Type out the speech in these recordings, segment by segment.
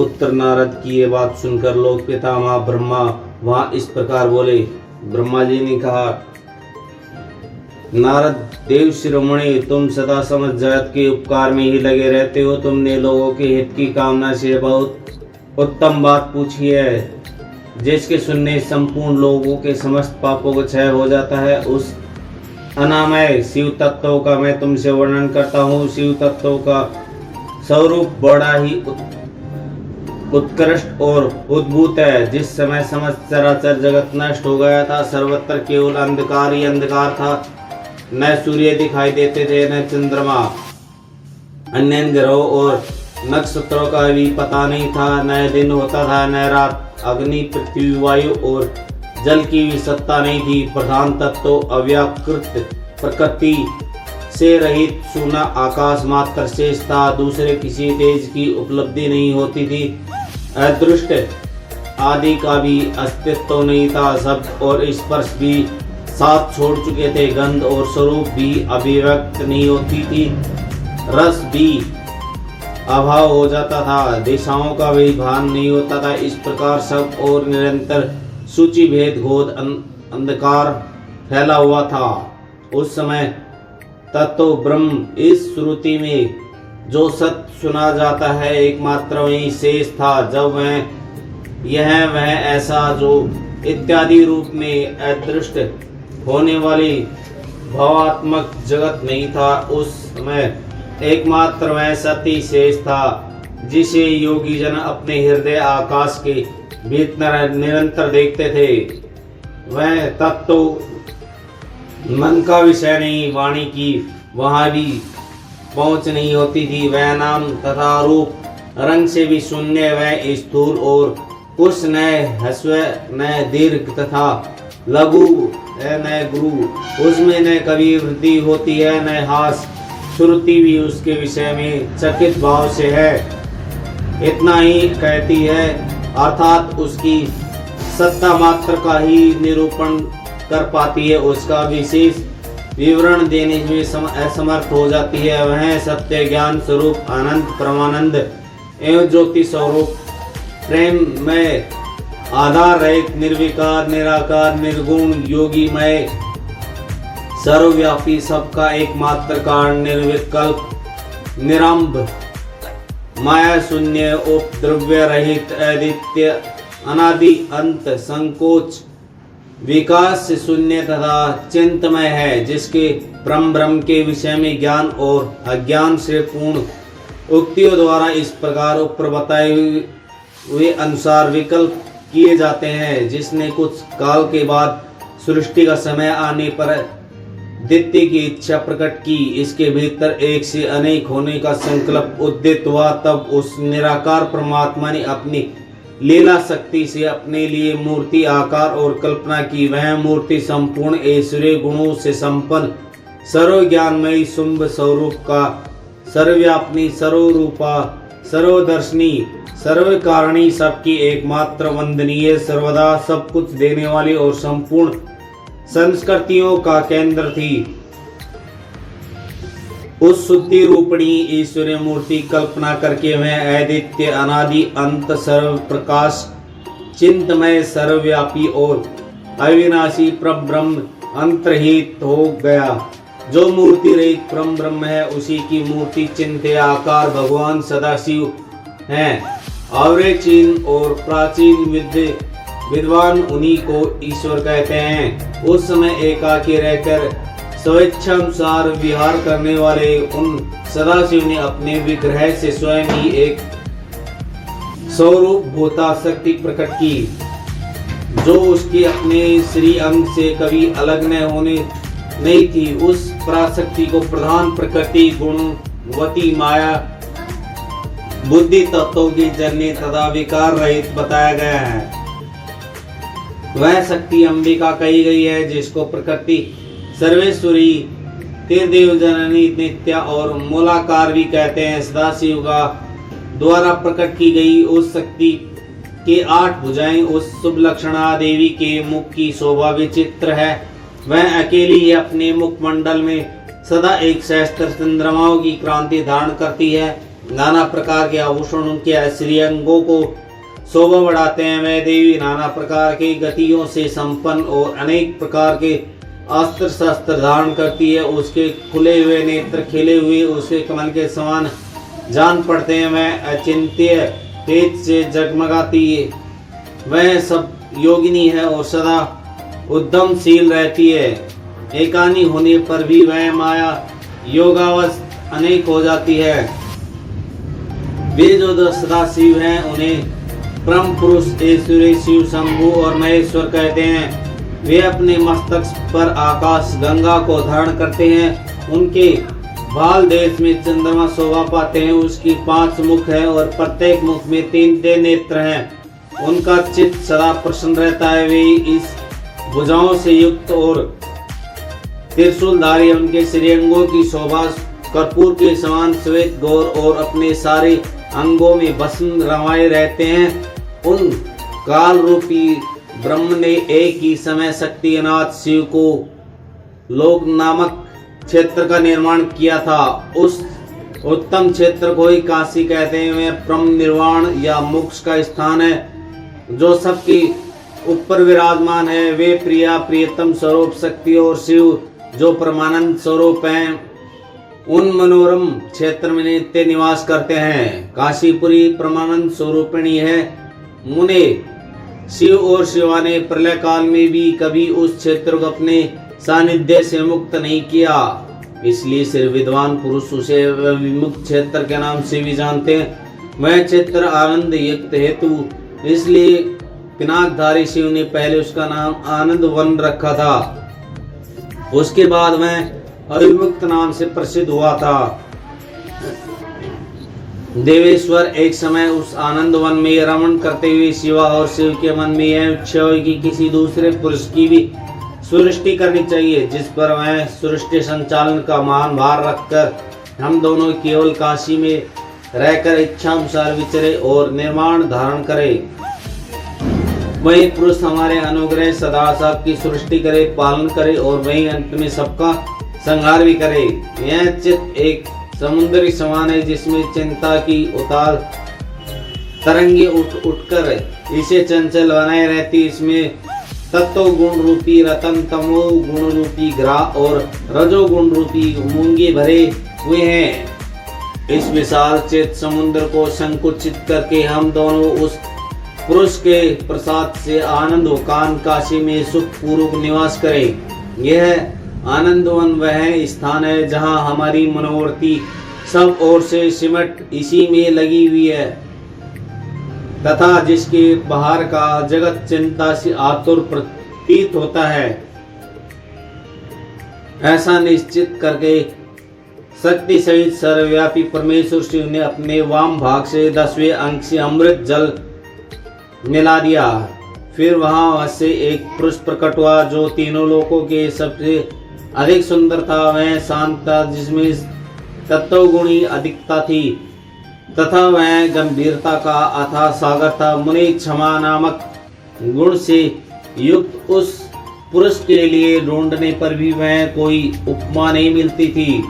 पुत्र नारद की ये बात सुनकर लोक पितामह ब्रह्मा वहां इस प्रकार बोले। ब्रह्मा जी ने कहा, नारद देव शिरोमणि, तुम सदा समझ जगत के उपकार में ही लगे रहते हो। तुमने लोगों के हित की कामना से बहुत उत्तम बात पूछी है, जिसके सुनने संपूर्ण लोगों के समस्त पापों को क्षय हो जाता है। उस अनामय शिव तत्व का मैं तुमसे वर्णन करता हूँ। शिव तत्व का स्वरूप बड़ा ही उत्कृष्ट और उद्भूत है। जिस समय समस्त चराचर जगत नष्ट हो गया था, सर्वत्र केवल अंधकार ही अंधकार था। न सूर्य दिखाई देते थे, न चंद्रमा, अन्य ग्रहों और नक्षत्रों का भी पता नहीं था। न दिन होता था, न रात। अग्नि, पृथ्वी, वायु और जल की भी सत्ता नहीं थी। प्रधान तत्व अव्याकृत प्रकृति से रहित सूना आकाश मात्र शेष था। दूसरे किसी तेज की उपलब्धि नहीं होती थी। अदृष्ट आदि का भी अस्तित्व नहीं था। शब्द और स्पर्श भी साथ छोड़ चुके थे। गंध और स्वरूप भी अभिव्यक्त नहीं होती थी। रस भी अभाव हो जाता था। दिशाओं का भी भान नहीं होता था। इस प्रकार सब और निरंतर सूची भेद घोर अंधकार फैला हुआ था। उस समय तत्व ब्रह्म इस श्रुति में जो सत्य सुना जाता है, एकमात्र वही शेष था। जब वह ऐसा जो इत्यादि रूप में अदृष्ट होने वाली भावात्मक जगत नहीं था, उस समय एकमात्र वह सत्य शेष था, जिसे योगी जन अपने हृदय आकाश के भीतर निरंतर देखते थे। वह तत्व मन का विषय नहीं, वाणी की वहां भी पहुंच नहीं होती थी। वह नाम तथा रूप रंग से भी शून्य, वह स्थूल और कुछ न ह्रस्व न दीर्घ तथा लघु न गुरु। उसमें न कभी वृद्धि होती है न ह्रास। श्रुति भी उसके विषय में चकित भाव से है, इतना ही कहती है, अर्थात उसकी सत्ता मात्र का ही निरूपण कर पाती है। उसका विशेष विवरण देने में असमर्थ हो जाती है। वह सत्य ज्ञान स्वरूप आनंद परमानंद एवं ज्योति स्वरूप प्रेम में आधार रहित निर्विकार निराकार निर्गुण योगीमय सर्वव्यापी सबका एकमात्र कारण निर्विकल्प निरंभ माया शून्य उपद्रव्य रहित अद्वितीय अनादि अंत संकोच विकास से शून्य तथा चिंतमय है, जिसके परम ब्रह्म के विषय में ज्ञान और अज्ञान से पूर्ण उक्तियों द्वारा इस प्रकार ऊपर बताए हुए अनुसार विकल्प किए जाते हैं। जिसने कुछ काल के बाद सृष्टि का समय आने पर द्वितीय की इच्छा प्रकट की, इसके भीतर एक से अनेक होने का संकल्प उदित हुआ, तब उस निराकार परमात्मा ने अपनी लीला शक्ति से अपने लिए मूर्ति आकार और कल्पना की। वह मूर्ति संपूर्ण ऐश्वर्य गुणों से संपन्न सर्व ज्ञानमयी शुंभ स्वरूप का सर्वव्यापनी सर्वरूपा सर्वदर्शनी सर्वकारणी सबकी एकमात्र वंदनीय सर्वदा सब कुछ देने वाली और संपूर्ण संस्कृतियों का केंद्र थी। उस शुद्धि रूपणी ईश्वरीय मूर्ति कल्पना करके वह अद्वितीय अनादि अंत सर्व प्रकाश चिंतमय सर्वव्यापी और अविनाशी परम ब्रह्म अंतर्हित हो गया। जो मूर्ति रहित परम ब्रह्म है, उसी की मूर्ति चिन्ह आकार भगवान सदाशिव हैं। अवरेचीन और प्राचीन विद्वान उन्हीं को ईश्वर कहते हैं। उस समय एकाकी रहकर स्वेच्छानुसार विहार करने वाले उन सदाशिव ने अपने विग्रह से स्वयं ही एक स्वरूप भूता शक्ति प्रकट की, जो उसके अपने श्री अंग से कभी अलग न होने नहीं थी। उस पराशक्ति को प्रधान प्रकृति गुणवती माया बुद्धि तत्वों की जननी तथा विकार रहित बताया गया है। वह शक्ति अंबिका कही गई है, जिसको प्रकृति सर्वेश्वरी त्रिदेव जननी नित्या और मूलाकार भी कहते हैं। सदाशिव का द्वारा प्रकट की गई उस शक्ति के 8 भुजाएं उस शुभ लक्षणा देवी के मुख की शोभा विचित्र है। वह अकेली ही अपने मुखमंडल में सदा एक सहस्त्र चंद्रमाओं की क्रांति धारण करती है। नाना प्रकार के आभूषण उनके श्रीअंगों को शोभा बढ़ाते हैं। वह देवी नाना प्रकार की गतियों से संपन्न और अनेक प्रकार के अस्त्र शस्त्र धारण करती है। उसके खुले हुए नेत्र खिले हुए उसके कमल के समान जान पड़ते हैं। वह अचिंत्य तेज से जगमगाती है। वह सब योगिनी है और सदा उद्यमशील रहती है। एकानी होने पर भी वह माया योगावश अनेक हो जाती है। वे जो सदा शिव हैं उन्हें परम पुरुष ऐश्वर्य शिव शंभु और महेश्वर कहते हैं। वे अपने मस्तक पर आकाश गंगा को धारण करते हैं। उनके बाल देश में चंद्रमा शोभा पाते हैं। उसकी 5 मुख है और प्रत्येक मुख में 3 नेत्र हैं। उनका चित्त सदा प्रसन्न रहता है। वे इस भुजाओं से युक्त और त्रिशूलधारी उनके श्रीअंगों की शोभा कर्पूर के समान श्वेत गौर और अपने सारे अंगों में भस्म रमाए रहते हैं। उन काल रूपी ब्रह्म ने एक ही समय शक्तिनाथ शिव को लोक नामक क्षेत्र का निर्माण किया था। उस उत्तम क्षेत्र को ही काशी कहते हैं। वह परम निर्वाण या मोक्ष का स्थान है जो सबके ऊपर विराजमान है। वे प्रिया प्रियतम स्वरूप शक्ति और शिव जो परमानंद स्वरूप हैं उन मनोरम क्षेत्र में नित्य निवास करते हैं। काशीपुरी परमानंद स्वरूपिणी है। मुने शिव और शिवा ने प्रलय काल में भी कभी उस क्षेत्र को अपने सानिध्य से मुक्त नहीं किया। इसलिए सिर्फ विद्वान पुरुष उसे विमुक्त क्षेत्र के नाम से भी जानते हैं। वह क्षेत्र आनंद युक्त हेतु इसलिए पिनाकधारी शिव ने पहले उसका नाम आनंद वन रखा था। उसके बाद वह अविमुक्त नाम से प्रसिद्ध हुआ था। देवेश्वर एक समय उस आनंद वन में रमण करते हुए शिवा और शिव के मन में यह इच्छा हुई कि किसी दूसरे पुरुष की भी सृष्टि करनी चाहिए जिस पर वह सृष्टि संचालन का महान भार रखकर हम दोनों केवल काशी में रहकर इच्छा अनुसार विचरे और निर्माण धारण करें। वही पुरुष हमारे अनुग्रह सदा सबकी सृष्टि करे, पालन करे और वही अंत में सबका संहार भी करे। यह चित्त एक समुद्री समान है जिसमें चिंता की उतार तरंगे उठकर इसे चंचल बनाए रहती। इसमें तत्व गुण रूपी रतन, तमो गुण रूपी ग्राह और रजो गुण रूपी मूंगे भरे हुए हैं। इस विशाल चेत समुद्र को संकुचित करके हम दोनों उस पुरुष के प्रसाद से आनंद कान काशी में सुख पूर्वक निवास करें। यह आनंदवन वह स्थान है जहां हमारी मनोवृत्ति सब ओर से सिमट इसी में लगी हुई है तथा जिसके बाहर का जगत चिंता से आतुर प्रतीत होता है। ऐसा निश्चित करके शक्ति सहित सर्वव्यापी परमेश्वर शिव ने अपने वाम भाग से 10वें अंक से अमृत जल मिला दिया। फिर वहां से एक पुरुष प्रकट हुआ जो तीनों लोकों के सबसे अधिक सुंदर था। वह शांत था जिसमें तत्वगुणी अधिकता थी तथा वह गंभीरता का अथाह सागर था। मुनि क्षमा नामक गुण से युक्त उस पुरुष के लिए ढूंढने पर भी वह कोई उपमा नहीं मिलती थी।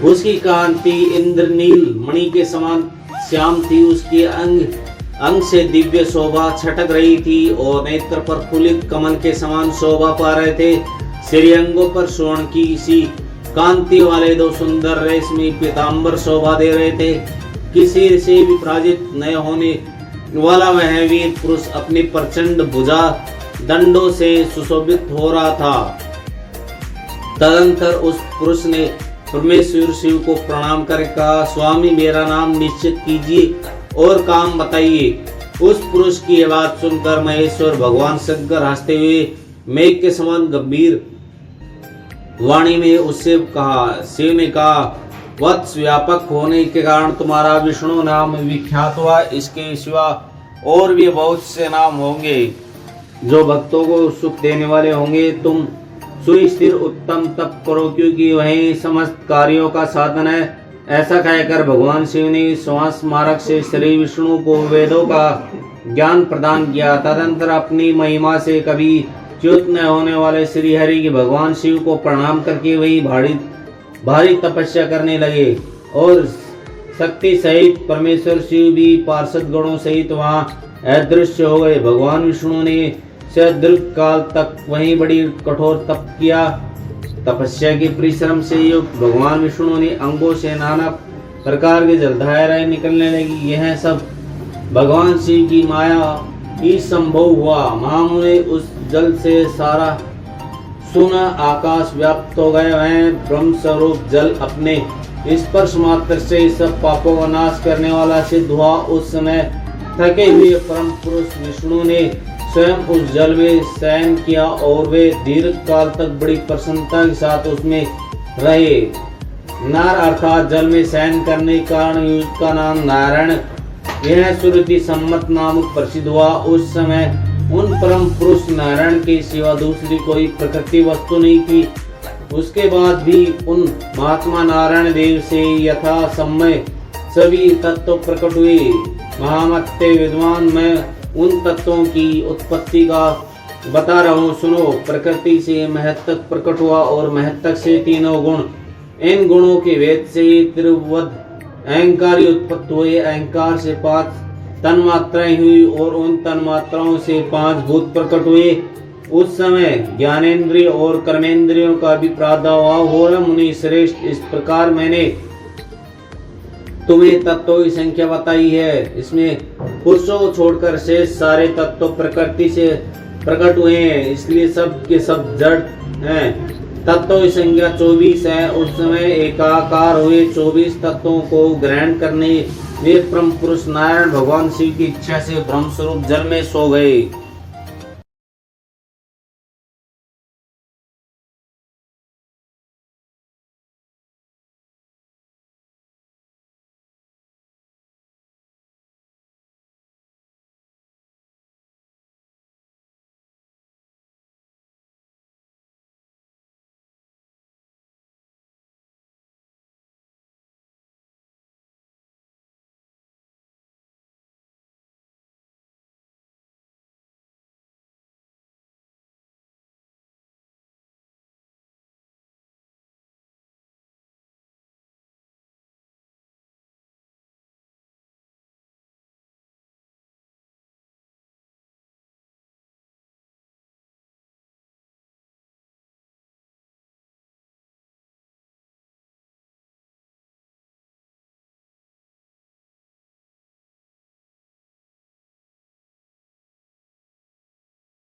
उसकी कांति इंद्रनील मणि के समान श्याम थी। उसके अंग से दिव्य शोभा छटक रही थी और नेत्र पर फुलित कमल के समान शोभा पा रहे थे। श्रीअंगों पर स्वर्ण की सी कांति वाले 2 सुंदर रेशमी पीताम्बर शोभा दे रहे थे। किसी से भी पराजित न होने वाला वह वीर पुरुष अपनी प्रचंड भुजा दंडों से सुशोभित हो रहा था। तदंतर उस पुरुष ने परमेश्वर शिव को प्रणाम कर कहा, स्वामी मेरा नाम निश्चित कीजिए और काम बताइए। उस पुरुष की बात सुनकर महेश्वर भगवान शंकर हंसते हुए मेघ के समान गंभीर वाणी में उससे कहा। शिव ने कहा, वत्स व्यापक होने के कारण तुम्हारा विष्णु नाम विख्यात हुआ। इसके सिवा और भी बहुत से नाम होंगे जो भक्तों को सुख देने वाले होंगे। तुम सुस्थिर उत्तम तप करो क्योंकि वही समस्त कार्यों का साधन है। ऐसा कहकर भगवान शिव ने श्वास मार्ग से श्री विष्णु को वेदों का ज्ञान प्रदान किया। तदंतर अपनी महिमा से कभी च्युत न होने वाले श्री हरि के भगवान शिव को प्रणाम करके वही भारी तपस्या करने लगे और शक्ति सहित परमेश्वर शिव भी पार्षद गणों सहित वहां अदृश्य हो गए। भगवान विष्णु ने दीर्घ काल तक वहीं बड़ी कठोर तप किया। तपस्या के परिश्रम से युक्त भगवान विष्णु ने अंगों से नाना प्रकार के जलधाराएं निकलने लगी। यह सब भगवान शिव की माया ही संभव हुआ। महामुनि उस जल से सारा सोना आकाश व्याप्त हो गए। वह ब्रह्म स्वरूप जल अपने स्पर्श मात्र से सब पापों का नाश करने वाला सिद्ध हुआ। उस समय थके हुए परम पुरुष विष्णु ने स्वयं उस जल में शयन किया और वे दीर्घ काल तक बड़ी प्रसन्नता के साथ उसमें रहे। नार अर्थात जल में शयन करने के कारण उसका नाम नारायण यह श्रुति सम्मत नामक प्रसिद्ध हुआ। उस समय उन परम पुरुष नारायण के सिवा दूसरी कोई प्रकृति वस्तु नहीं थी। उसके बाद भी उन महात्मा नारायण देव से यथा समय सभी तत्व प्रकट हुए। महामत्ते विद्वान, मैं उन तत्वों की उत्पत्ति का बता रहा हूँ, सुनो। प्रकृति से महत्तक प्रकट हुआ और महत्तक से तीनों गुण, इन गुणों के भेद से त्रिवद अहंकारी उत्पत्ति हुए। अहंकार से 5 तन्मात्राएं हुई और उन तन्मात्राओं से 5 भूत प्रकट हुए। उस समय ज्ञानेंद्रिय और कर्मेंद्रियों का भी प्रादुर्भाव हो रहा। मुनि श्रेष्ठ, इस प्रकार मैंने तुम्हें तत्वों की संख्या बताई है। इसमें पुरुषों को छोड़कर शेष सारे तत्व प्रकृति से प्रकट हुए हैं, इसलिए सब के सब जड़ हैं। तत्वों की संख्या 24 है। उस समय एकाकार हुए 24 तत्वों को ग्रहण करने वे परम पुरुष नारायण भगवान शिव की इच्छा से ब्रह्म स्वरूप जल में सो गए।